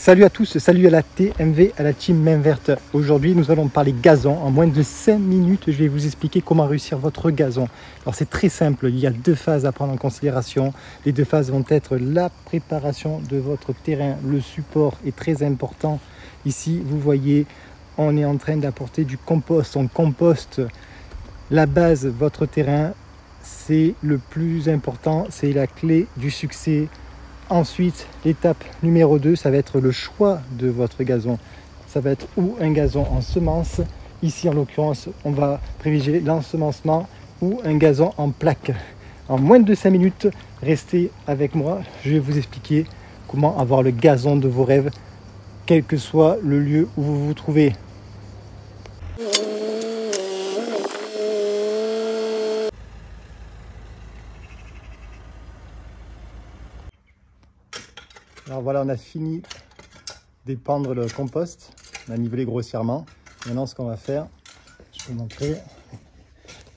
Salut à tous, salut à la TMV, à la team main verte. Aujourd'hui, nous allons parler gazon. En moins de 5 minutes, je vais vous expliquer comment réussir votre gazon. Alors, c'est très simple. Il y a deux phases à prendre en considération. Les deux phases vont être la préparation de votre terrain. Le support est très important. Ici, vous voyez, on est en train d'apporter du compost. On composte la base, votre terrain. C'est le plus important. C'est la clé du succès. Ensuite, l'étape numéro 2, ça va être le choix de votre gazon. Ça va être ou un gazon en semence. Ici, en l'occurrence, on va privilégier l'ensemencement ou un gazon en plaque. En moins de 5 minutes, restez avec moi. Je vais vous expliquer comment avoir le gazon de vos rêves, quel que soit le lieu où vous vous trouvez. Alors voilà, on a fini d'épandre le compost, on a nivelé grossièrement. Maintenant, ce qu'on va faire, je vais vous montrer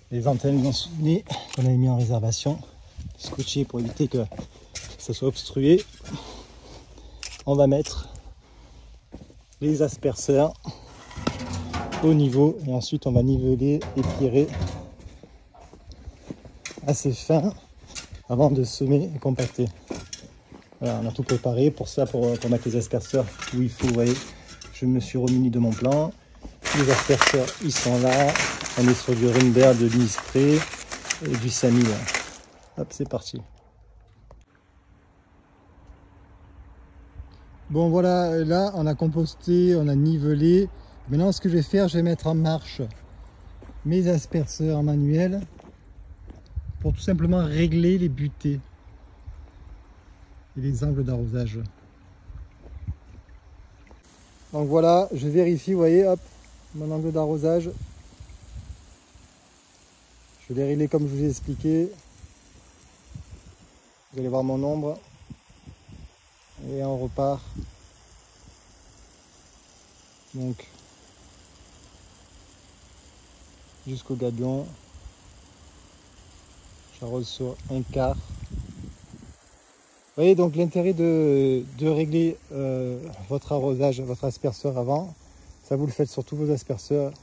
les antennes non soutenues qu'on avait mis en réservation, scotchées pour éviter que ça soit obstrué. On va mettre les asperceurs au niveau et ensuite on va niveler et tirer assez fin avant de semer et compacter. Voilà, on a tout préparé pour ça, pour mettre les asperceurs où il faut. Vous voyez, je me suis remuni de mon plan. Les asperceurs, ils sont là. On est sur du Runberg, de l'Unispray et du Samy. Hop, c'est parti. Bon, voilà, là, on a composté, on a nivelé. Maintenant, ce que je vais faire, je vais mettre en marche mes asperceurs manuels pour tout simplement régler les butées et les angles d'arrosage. Donc voilà, je vérifie, vous voyez, hop, mon angle d'arrosage. Je vais les régler comme je vous ai expliqué. Vous allez voir mon ombre. Et on repart. Donc, jusqu'au gabion. J'arrose sur un quart. Vous voyez, donc l'intérêt de régler votre arrosage, votre asperceur avant, ça vous le faites sur tous vos asperceurs,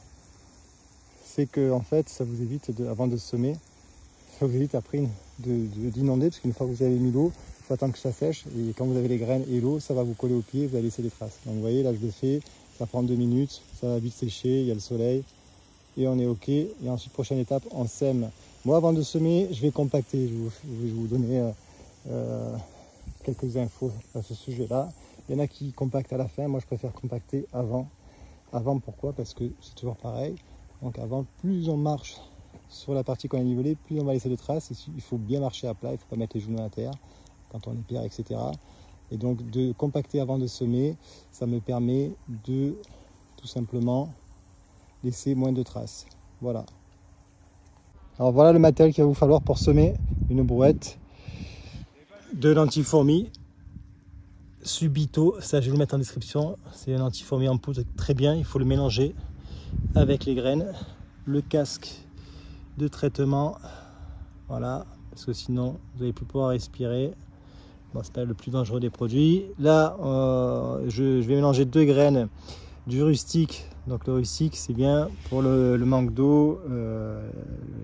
c'est que en fait ça vous évite, avant de semer, ça vous évite après d'inonder, parce qu'une fois que vous avez mis l'eau, il faut attendre que ça sèche, et quand vous avez les graines et l'eau, ça va vous coller aux pieds, vous allez laisser des traces. Donc vous voyez, là je le fais, ça prend 2 minutes, ça va vite sécher, il y a le soleil, et on est ok. Et ensuite, prochaine étape, on sème. Moi, avant de semer, je vais compacter, je vais vous donner quelques infos à ce sujet-là. Il y en a qui compactent à la fin, moi je préfère compacter avant. Avant, pourquoi? Parce que c'est toujours pareil. Donc avant, plus on marche sur la partie qu'on a nivelée, plus on va laisser de traces. Il faut bien marcher à plat, il ne faut pas mettre les genoux à terre quand on est pierre, etc. Et donc de compacter avant de semer, ça me permet de tout simplement laisser moins de traces. Voilà. Alors voilà le matériel qu'il va vous falloir pour semer: une brouette, de l'anti-fourmi Subito, ça je vais le mettre en description, c'est un anti-fourmi en poudre très bien, il faut le mélanger avec les graines, le casque de traitement, voilà, parce que sinon vous n'allez plus pouvoir respirer. Bon, c'est pas le plus dangereux des produits. Là je vais mélanger 2 graines du rustique. Donc le rustique, c'est bien pour le manque d'eau,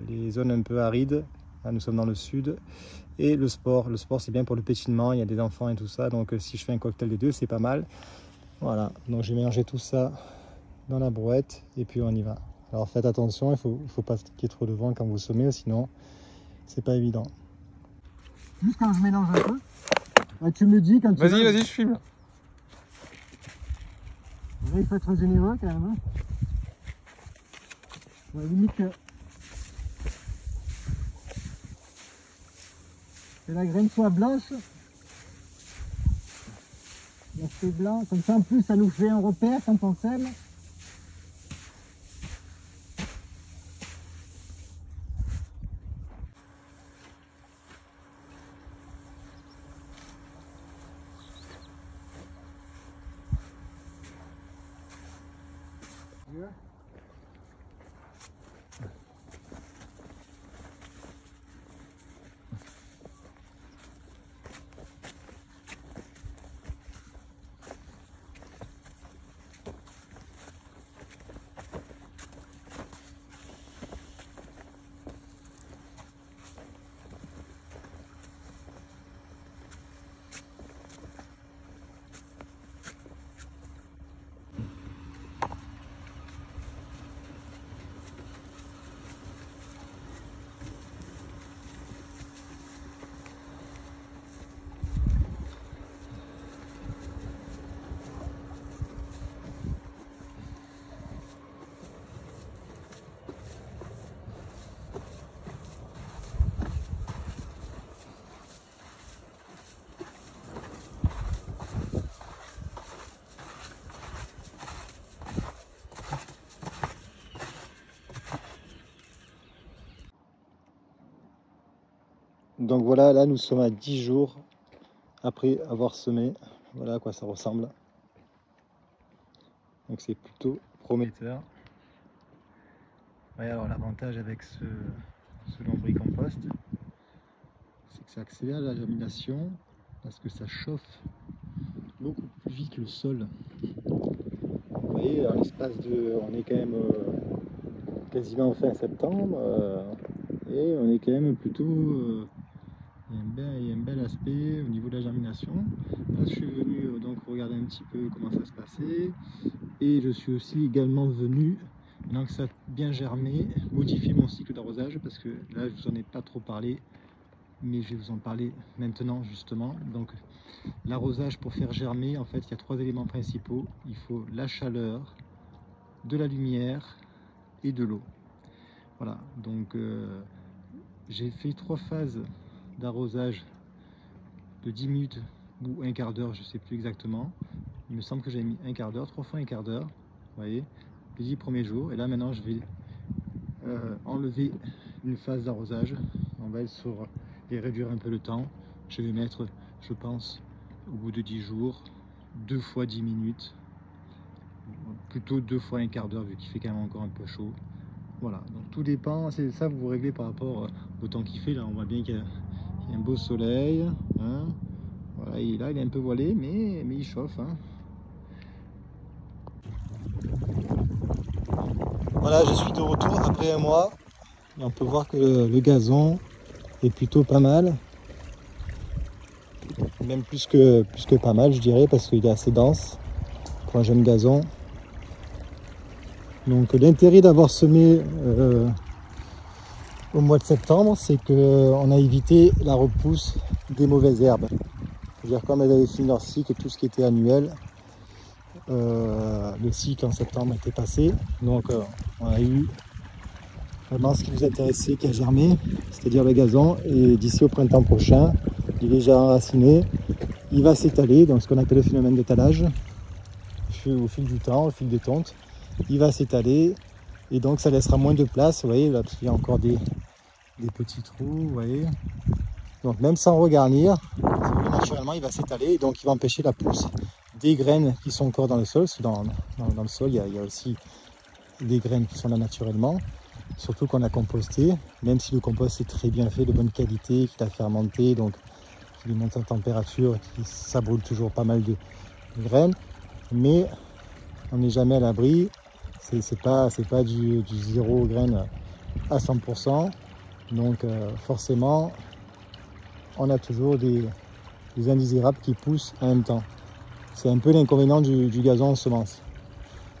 les zones un peu arides. Là, nous sommes dans le sud. Et le sport c'est bien pour le pétillement, il y a des enfants et tout ça, donc si je fais un cocktail des deux, c'est pas mal. Voilà, donc j'ai mélangé tout ça dans la brouette et puis on y va. Alors faites attention, il faut pas qu'il y ait trop de vent quand vous semez, sinon c'est pas évident. Juste quand je mélange un peu, bah, tu me dis quand tu vas-y, je filme. Là, il faut être généreux quand même. Hein. Ouais, limite que la graine soit blanche. L'aspect blanc, comme ça en plus ça nous fait un repère quand on sème. Donc voilà, là nous sommes à 10 jours après avoir semé. Voilà à quoi ça ressemble. Donc c'est plutôt prometteur. Ouais, alors l'avantage avec ce lombricompost, c'est que ça accélère la germination parce que ça chauffe beaucoup plus vite le sol. Vous voyez, en l'espace de... On est quand même quasiment fin septembre et on est quand même plutôt... il y a un bel aspect au niveau de la germination. Là, je suis venu donc regarder un petit peu comment ça se passait et je suis aussi également venu, maintenant que ça a bien germé, modifier mon cycle d'arrosage parce que là, je vous en ai pas trop parlé, mais je vais vous en parler maintenant justement. Donc l'arrosage pour faire germer, en fait, il y a 3 éléments principaux. Il faut la chaleur, de la lumière et de l'eau. Voilà, donc j'ai fait 3 phases d'arrosage de 10 minutes ou un quart d'heure, je sais plus exactement. Il me semble que j'ai mis un quart d'heure, 3 fois un quart d'heure, vous voyez, les 10 premiers jours. Et là maintenant je vais enlever une phase d'arrosage, on va être sur et réduire un peu le temps. Je vais mettre, je pense, au bout de 10 jours, 2 fois 10 minutes, plutôt 2 fois un quart d'heure vu qu'il fait quand même encore un peu chaud. Voilà, donc tout dépend, c'est ça vous réglez par rapport au temps qu'il fait. Là on voit bien qu'il y a un beau soleil, hein. Voilà, et là il est un peu voilé, mais il chauffe, hein. Voilà, je suis de retour après un mois et on peut voir que le gazon est plutôt pas mal, même plus que pas mal, je dirais, parce qu'il est assez dense pour un jeune gazon. Donc l'intérêt d'avoir semé au mois de septembre, c'est qu'on a évité la repousse des mauvaises herbes. C'est-à-dire comme elles avaient fini leur cycle et tout ce qui était annuel, le cycle en septembre était passé. Donc on a eu vraiment ce qui nous intéressait qui a germé, c'est-à-dire le gazon. Et d'ici au printemps prochain, il est déjà enraciné, il va s'étaler, donc ce qu'on appelle le phénomène d'étalage. Au fil du temps, au fil des tontes, il va s'étaler et donc ça laissera moins de place, vous voyez, là, parce qu'il y a encore des petits trous, vous voyez. Donc même sans regarnir, naturellement il va s'étaler et donc il va empêcher la pousse des graines qui sont encore dans le sol. Parce que dans le sol il y a aussi des graines qui sont là naturellement, surtout qu'on a composté, même si le compost est très bien fait, de bonne qualité, qu'il a fermenté, donc il monte en température, ça brûle toujours pas mal de graines, mais on n'est jamais à l'abri. C'est pas du zéro graine à 100%, donc forcément on a toujours des indésirables qui poussent en même temps. C'est un peu l'inconvénient du gazon en semence.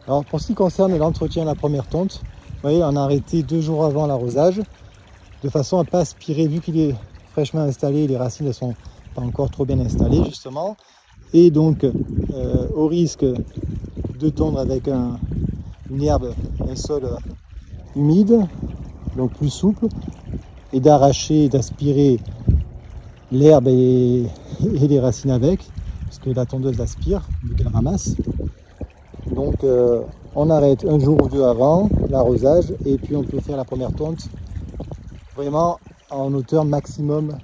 Alors pour ce qui concerne l'entretien de la première tonte, vous voyez, on a arrêté 2 jours avant l'arrosage, de façon à ne pas aspirer, vu qu'il est fraîchement installé, les racines ne sont pas encore trop bien installées justement, et donc au risque de tondre avec une herbe, un sol humide, donc plus souple, et d'arracher, d'aspirer l'herbe et les racines avec, parce que la tondeuse aspire, vu qu'elle ramasse. Donc on arrête 1 jour ou 2 avant l'arrosage, et puis on peut faire la première tonte vraiment en hauteur maximum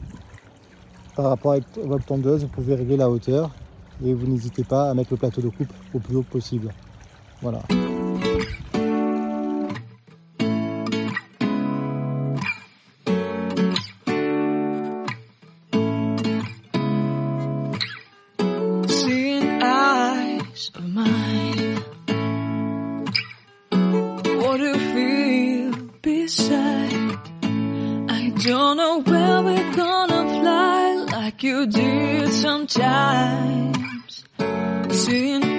par rapport à votre tondeuse. Vous pouvez régler la hauteur et vous n'hésitez pas à mettre le plateau de coupe au plus haut possible. Voilà. Don't know where we're gonna fly like you did sometimes. Seeing